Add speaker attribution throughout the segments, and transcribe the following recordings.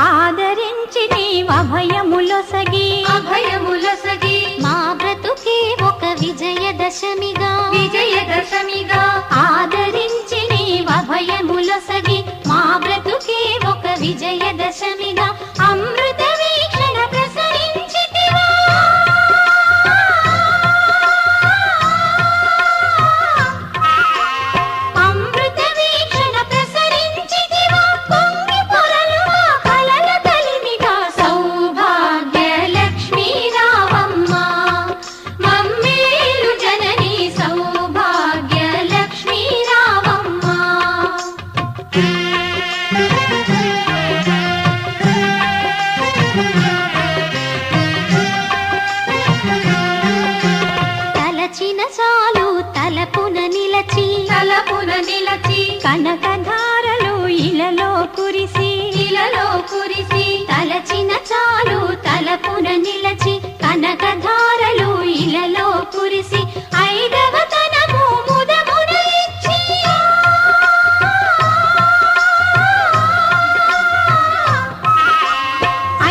Speaker 1: ఆదరించి నీవభయములొసగి మా బ్రతుకే ఒక విజయదశమిగా ఆదరించి నీవభయములొసగి మా బ్రతుకే ఒక విజయదశమిగా అమృత వీక్షణ ప్రసరించితివా అమృత వీక్షణ ప్రసరించితివా పొంగి పొరలు మా కలల కలిమిగా సౌభాగ్య లక్ష్మీ రావమ్మ మమ్మేలు జనని సౌభాగ్య లక్ష్మీ రావమ్మ తలచిన చాలు తలపున నిలచి కనకధారలు ఇలలో కురిసి తలచిన చాలు తలపున నిలచి కనకధారలు ఇలలో కురిసి ఐదవ తనము ముదమున ఇచ్చి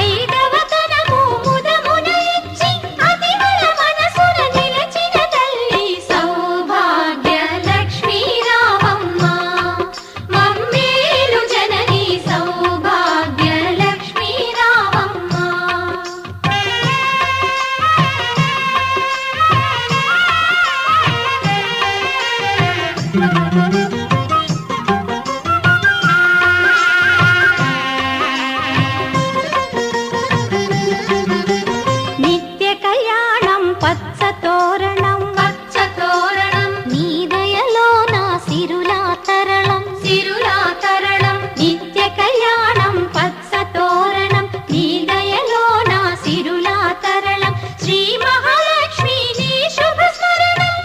Speaker 1: ఐదవ తనము ముదమున ఇచ్చి అతివల మనసున నిలచిన తల్లి సౌభాగ్య లక్ష్మీ రావమ్మ మమ్మేలు జనని సౌభాగ్య లక్ష్మీ రావమ్మ నిత్య కళ్యాణం పచ్చ తోరణం నీ దయలో నా సిరులా తరళం నిత్య కళ్యాణం పచ్చ తోరణం నీ దయలో నా సిరులా తరళం శ్రీ మహాలక్ష్మి నీ శుభ స్మరణం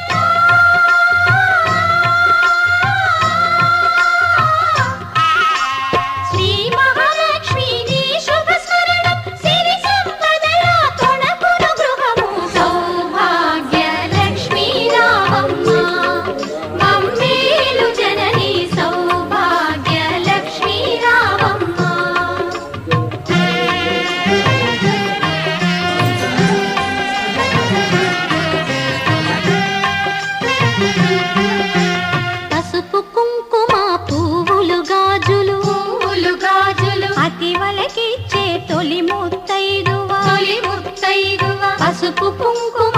Speaker 1: శ్రీ మహాలక్ష్మి నీ శుభ స్మరణం సిరి సంపదల తొణకును గృహము సౌభాగ్య లక్ష్మీ రావమ్మ మమ్మేలు జనని సౌభాగ్య లక్ష్మీ రావమ్మ పసుపు కుంకుమ పువ్వులు గాజులు అతివలకిచ్చే తొలి ముత్తైదువా పసుపు కుంకుమ